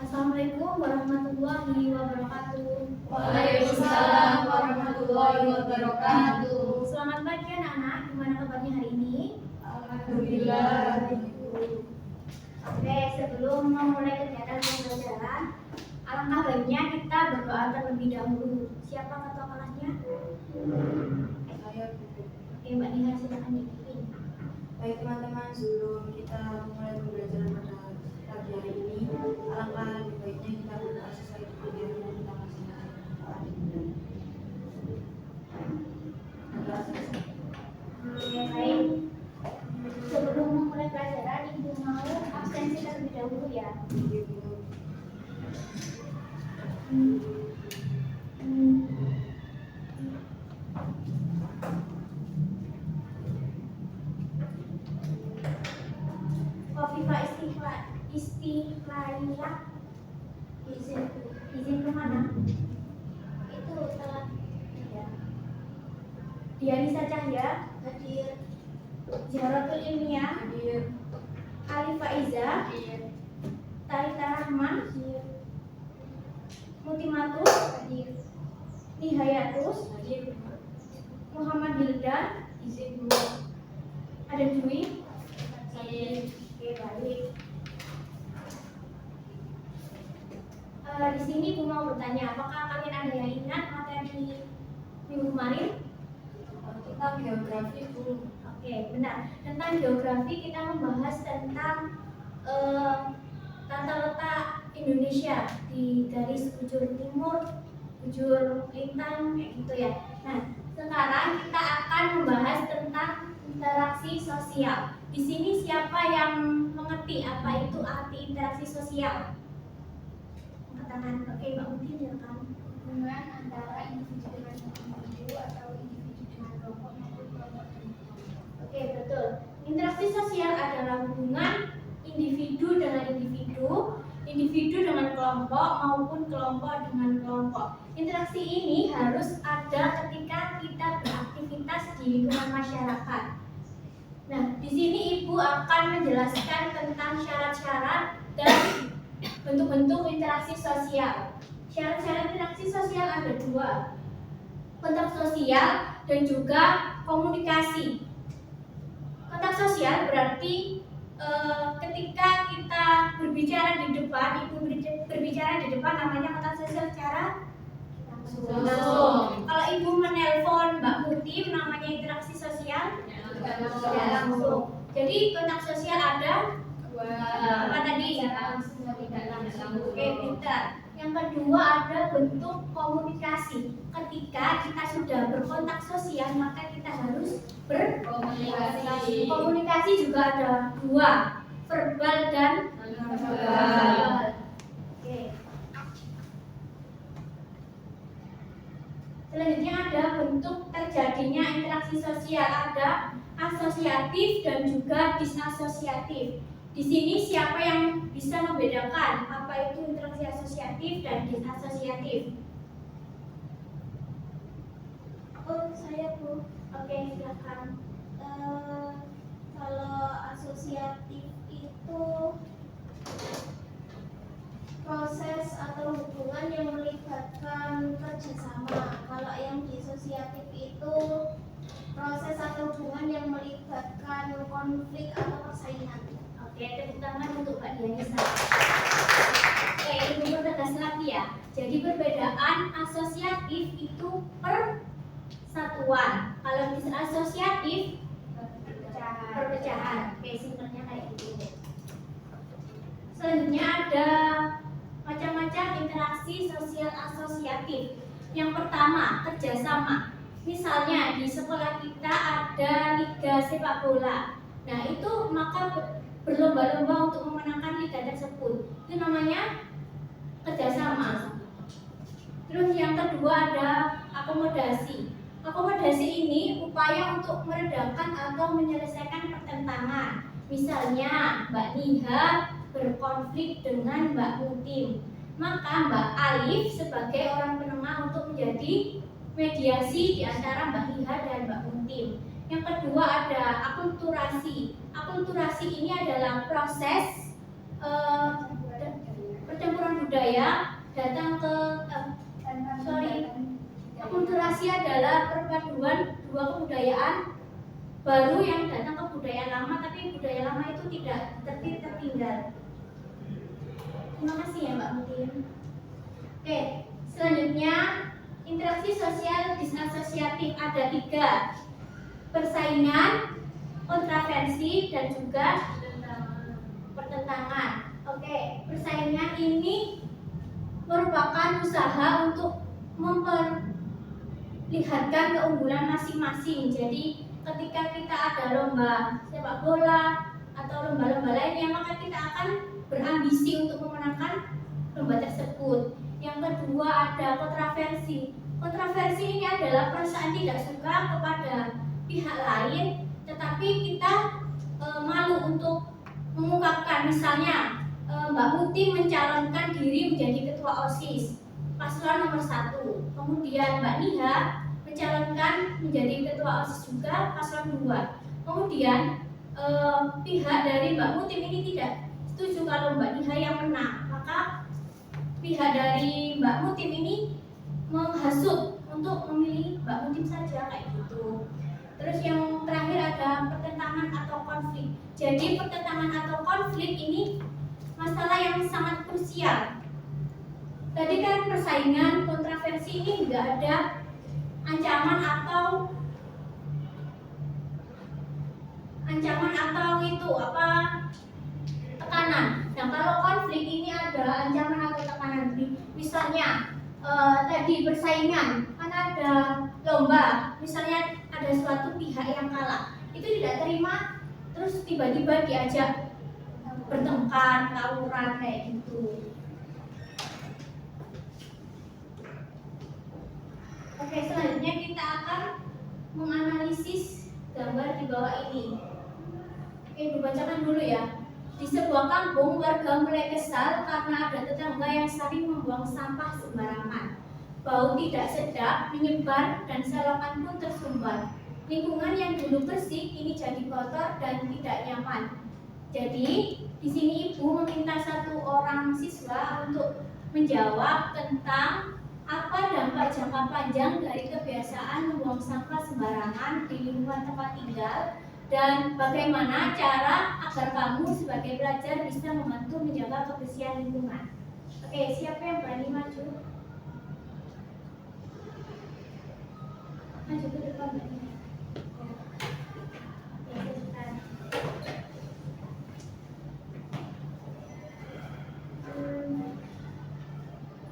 Assalamualaikum warahmatullahi wabarakatuh. Waalaikumsalam warahmatullahi wabarakatuh. Selamat pagi anak-anak, gimana kabarnya hari ini? Alhamdulillah. Oke, sebelum memulai kegiatan pembelajaran, alangkah baiknya kita berdoa terlebih dahulu. Siapa ketua kelasnya? Saya Oke, Mbak Niha silakan dipimpin. baik teman-teman, sebelum kita memulai pembelajaran pada pagi hari ini, alangkah lebih baiknya kita berdoa sesuai dengan yang kita masing-masing. Oke, baik. Sebelum memulai pelajaran, Ibu mau absensi terlebih dahulu ya. Kofifa Istiqlalilah izin kemana? Itu telah ya. Dianisa Cahya hadir. Zahratul Ilmiah Hadir. Alifa Iza Tarita Rahman hadir. Mutimatus hadir. Nihayatus Hadir. Muhammad Hildan Izin dulu. ada Dwi. Hadir. Oke, baik. Di sini Bu mau bertanya, apakah kalian ada yang ingat materi minggu kemarin? Tentang geografi dulu. Oke, benar. Tentang geografi kita membahas tentang tata letak Indonesia di garis bujur timur, bujur lintang, kayak gitu ya. Nah, sekarang kita akan membahas tentang interaksi sosial. Di sini siapa yang mengerti apa itu arti interaksi sosial? Angkat tangan. Oke, Mbak Muti silakan. Hubungan antara individu dengan individu atau individu dengan kelompok maupun kelompok dengan kelompok. Oke, betul. Interaksi sosial adalah hubungan individu dengan individu, individu dengan kelompok maupun kelompok dengan kelompok. Interaksi ini harus ada ketika kita beraktivitas di lingkungan masyarakat. Nah, di sini Ibu akan menjelaskan tentang syarat-syarat dan bentuk-bentuk interaksi sosial. Syarat-syarat interaksi sosial ada dua, kontak sosial dan juga komunikasi. Kontak sosial berarti ketika kita berbicara di depan, Ibu berbicara di depan namanya kontak sosial secara langsung. Kalau Ibu menelpon Mbak Muti namanya interaksi sosial tidak langsung. Jadi kontak sosial ada apa tadi? Langsung dan tidak langsung. Oke, pintar. Yang kedua ada bentuk komunikasi. Ketika kita sudah berkontak sosial maka kita harus Komunikasi. komunikasi juga ada dua, verbal dan nonverbal. Oke. Selanjutnya ada bentuk terjadinya interaksi sosial, ada asosiatif dan juga disasosiatif. Di sini siapa yang bisa membedakan apa itu interaksi asosiatif dan disasosiatif? Oh, saya Bu. Oke, silakan. Kalau asosiatif itu proses atau hubungan yang melibatkan kerjasama. Kalau yang disosiatif itu proses atau hubungan yang melibatkan konflik atau persaingan. Oke, tepuk tangan untuk Mbak Dianisa. Oke, Ibu pertegas lagi ya. Jadi perbedaan asosiatif itu persatuan. Kalau disasosiatif perpecahan. Oke, singkatnya kayak gitu. Selanjutnya ada macam-macam interaksi sosial asosiatif. Yang pertama, kerjasama. Misalnya di sekolah kita ada liga sepak bola. Nah, itu maka berlomba-lomba untuk memenangkan liga tersebut. Itu namanya kerjasama. Terus yang kedua ada akomodasi. Akomodasi ini upaya untuk meredakan atau menyelesaikan pertentangan. Misalnya Mbak Niha berkonflik dengan Mbak Mutim, maka Mbak Alif sebagai orang penengah untuk menjadi mediasi di antara Mbak Hiha dan Mbak Mutim. Yang kedua ada akulturasi. Akulturasi ini adalah proses percampuran budaya datang ke akulturasi adalah perpaduan dua kebudayaan baru yang datang ke budaya lama, tapi budaya lama itu tidak tertinggal. Terima kasih ya Mbak Mutin. Oke, selanjutnya interaksi sosial disasosiatif ada 3: persaingan, kontraversi, dan juga pertentangan. Oke, persaingan ini merupakan usaha untuk memperlihatkan keunggulan masing-masing. Jadi ketika kita ada lomba sepak bola atau lomba-lomba lainnya, maka kita akan berambisi untuk memenangkan lomba tersebut. Yang kedua ada kontraversi. Kontraversi ini adalah perasaan tidak suka kepada pihak lain, tetapi kita malu untuk mengungkapkan. Misalnya Mbak Muti mencalonkan diri menjadi ketua OSIS paslon nomor 1, kemudian Mbak Niha mencalonkan menjadi ketua OSIS juga paslon 2. Kemudian pihak dari Mbak Mutim ini tidak setuju kalau Mbak Niha yang menang, maka pihak dari Mbak Mutim ini menghasut untuk memilih Mbak Mutim saja, kayak gitu. Terus yang terakhir ada pertentangan atau konflik. Jadi pertentangan atau konflik ini masalah yang sangat krusial. Tadi kan persaingan, kontraversi ini nggak ada ancaman atau itu apa tekanan. Nah kalau konflik ini ada ancaman atau tekanan. Misalnya tadi persaingan, kan ada lomba, misalnya ada suatu pihak yang kalah, itu tidak terima, terus tiba-tiba diajak bertengkar, tawuran kayak gitu. Oke, selanjutnya kita akan menganalisis gambar di bawah ini. Oke, dibacakan dulu ya. Di sebuah kampung, warga mulai kesal karena ada tetangga yang sering membuang sampah sembarangan. Bau tidak sedap menyebar dan selokan pun tersumbat. Lingkungan yang dulu bersih kini jadi kotor dan tidak nyaman. Jadi, di sini ibu meminta satu orang siswa untuk menjawab tentang apa dampak jangka panjang dari kebiasaan membuang sampah sembarangan di lingkungan tempat tinggal, dan bagaimana cara agar kamu sebagai pelajar bisa membantu menjaga kebersihan lingkungan. Oke, siapa yang berani maju? Maju ke depan, Mbak.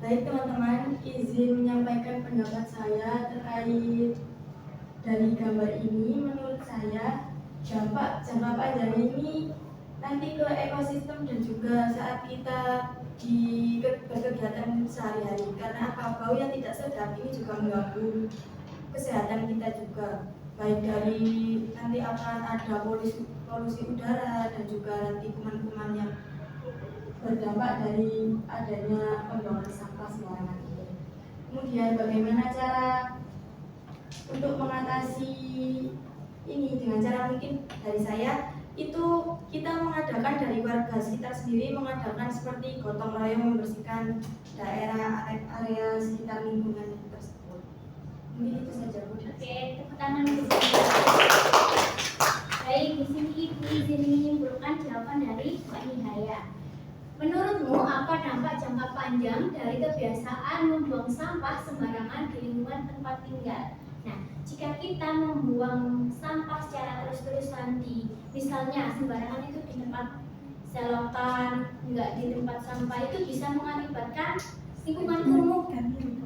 Baik teman-teman, izin menyampaikan pendapat saya terkait dari gambar ini. Menurut saya dampak jangka panjang ini nanti ke ekosistem dan juga saat kita berkegiatan sehari-hari, karena bau yang tidak sedap ini juga mengganggu kesehatan kita juga, baik dari nanti akan ada polusi udara dan juga nanti kuman-kuman yang berdampak dari adanya pembuangan sampah sembarangan ini. Kemudian bagaimana cara untuk mengatasi ini? Dengan cara mungkin dari saya itu kita mengadakan dari warga sekitar sendiri, mengadakan seperti gotong royong membersihkan daerah area sekitar lingkungan tersebut. Mungkin itu saja Bu. Oke, tepuk tangan untuk baik, di sini ibu izin menyimpulkan jawaban dari Mbak Nihaya. Menurutmu apa dampak jangka panjang dari kebiasaan membuang sampah sembarangan di lingkungan tempat tinggal? Nah, jika kita membuang sampah secara terus-terusan misalnya sembarangan itu di tempat selokan, enggak di tempat sampah, itu bisa mengakibatkan lingkungan kumuh.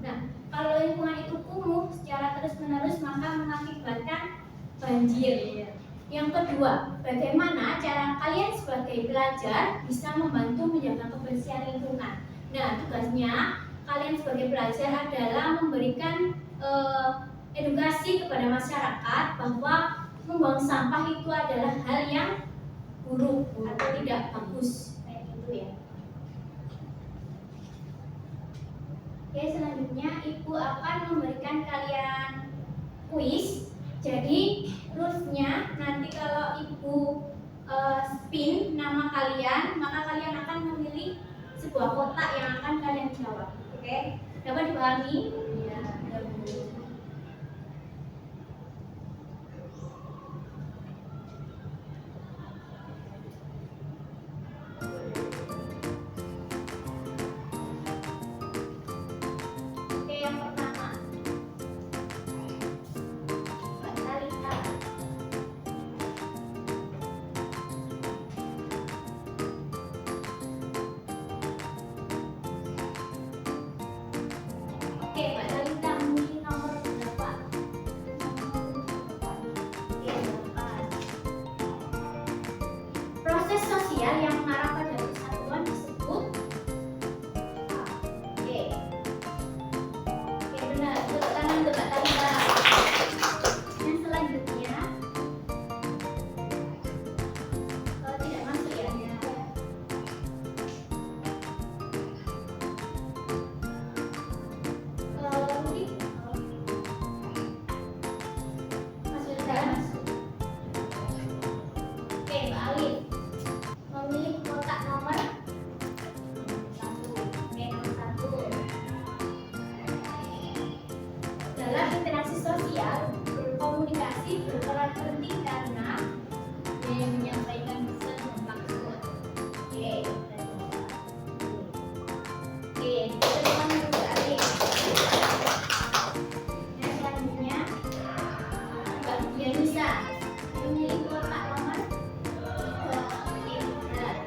Nah, kalau lingkungan itu kumuh secara terus-menerus maka mengakibatkan banjir. Yang kedua, bagaimana cara kalian sebagai pelajar bisa membantu menjaga kebersihan lingkungan? Nah, tugasnya kalian sebagai pelajar adalah memberikan edukasi kepada masyarakat bahwa membuang sampah itu adalah hal yang buruk atau tidak bagus, kayak gitu ya. Oke, selanjutnya Ibu akan memberikan kalian kuis. Jadi rulesnya nanti kalau Ibu spin nama kalian, maka kalian akan memilih sebuah kotak yang akan kalian jawab. Oke, dapat dipahami? Ya, ya, Bu. Oke, yang pertama Mbak Talita. Oke, Mbak Talita memilih nomor berapa? Oke, 8. Proses sosial yang mengarah pada persatuan disebut A. Oke. Oke, benar. Tepuk tangan untuk Mbak Talita. Yang selanjutnya tidak masuk ya. Rudi masuk dalam masuk. Oke, Mbak Alif memilih kotak nomor 1. Oke, nomor 1. Dalam interaksi sosial, berkomunikasi berperan penting karena dia yang menyampaikan pesan dan maksud. Oke, oke, kita teman untuk Alif. Yang selanjutnya, Mbak Dianisa memilih kotak nomor 2. Oke, benar.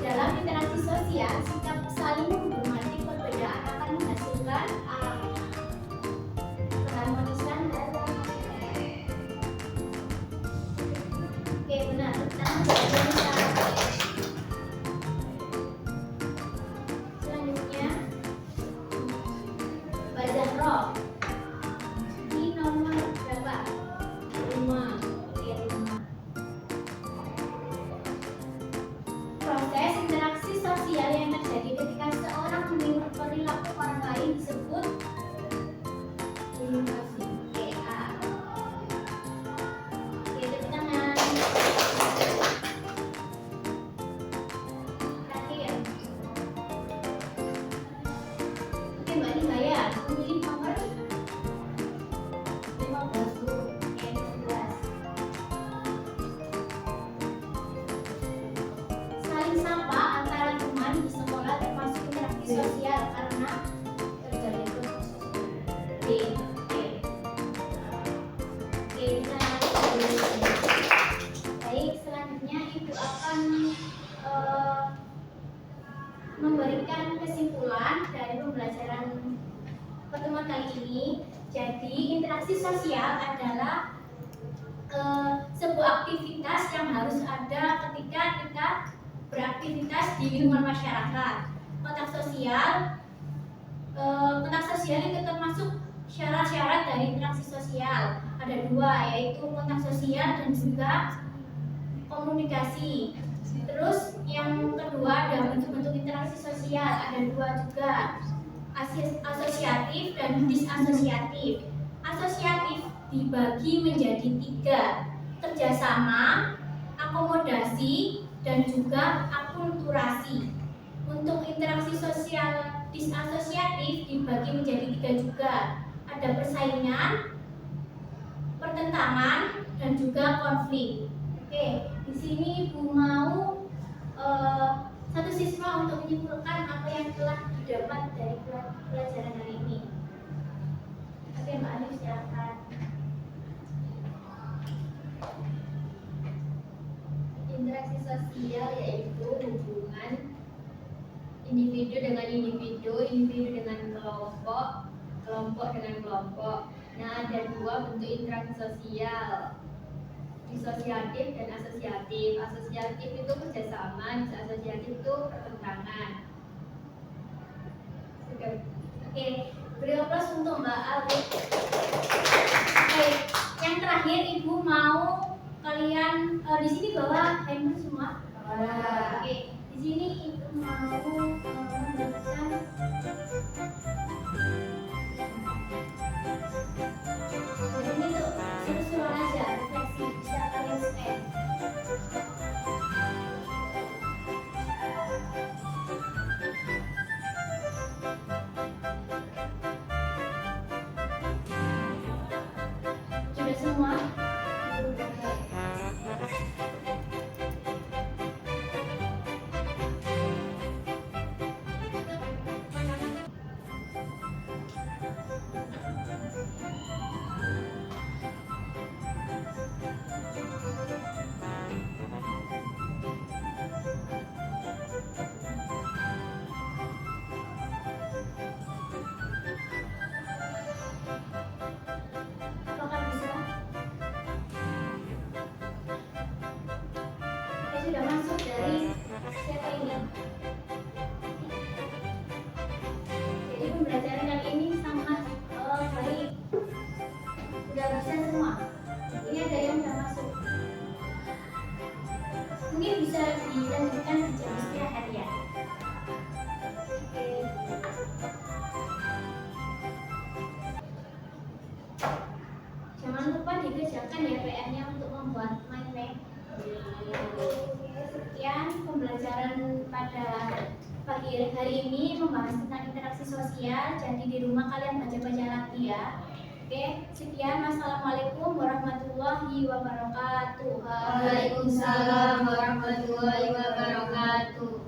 Dalam interaksi sosial, sikap saling menghormati perbedaan akan menghasilkan keharmonisan dalam. Oke, benar. Tangan Mbak Dianisa. Selanjutnya, Mbak Zahro. Ini nomor berapa? 5. Oke, 5. Proses interaksi sosial yang terjadi ketika seorang meniru perilaku orang lain disebut imitasi. Oke, A. Oke, tepuk tangan. Terakhir. Oke, Mbak Nihaya memilih nomor 15. Oke, 15. Saling sapa antara teman di sekolah termasuk interaksi sosial karena terjadi proses sosial. Oke, oke. Oke, baik, selanjutnya Ibu akan memberikan kesimpulan dari pembelajaran pertemuan kali ini. Jadi, interaksi sosial adalah sebuah aktivitas yang harus ada ketika kita beraktivitas di lingkungan masyarakat. Kontak sosial itu termasuk syarat-syarat dari interaksi sosial. Ada 2, yaitu kontak sosial dan juga komunikasi. Terus yang kedua ada bentuk-bentuk interaksi sosial, ada 2 juga, asosiatif dan disasosiatif. Asosiatif dibagi menjadi 3, kerjasama, akomodasi, dan juga akulturasi. Untuk interaksi sosial disasosiatif dibagi menjadi 3 juga, ada persaingan, pertentangan, dan juga konflik. Oke, di sini Ibu mau satu siswa untuk menyimpulkan apa yang telah didapat dari pelajaran hari ini. Oke, Mbak Alif, silakan. Interaksi sosial yaitu hubungan individu dengan individu, individu dengan kelompok, kelompok dengan kelompok. Nah, ada 2 bentuk interaksi sosial, disosiatif dan asosiatif. Asosiatif itu kerjasama, disasosiatif itu pertentangan. Oke, beri aplaus untuk Mbak Alif. Oke, yang terakhir Ibu mau kalian di sini bawa handphone semua. Oke, Di sini Ibu mau memberikan jadi ini tuh seru-seruan aja, refleksi bisa kalian scan. Sudah semua? Apakah bisa? Saya sudah masuk dari siapa ini? Jadi pembelajaran kali ini sangat baik. Sudah bisa semua. Ini ada yang sudah masuk. Mungkin bisa dilanjutkan di jam istirahat ya. Oke. Jangan lupa dikerjakan ya PR-nya untuk membuat mind map. Sekian pembelajaran pada pagi hari ini membahas tentang interaksi sosial. Jadi di rumah kalian baca-baca lagi ya. Oke, sekian. Wassalamualaikum warahmatullahi wabarakatuh. Waalaikumsalam warahmatullahi wabarakatuh.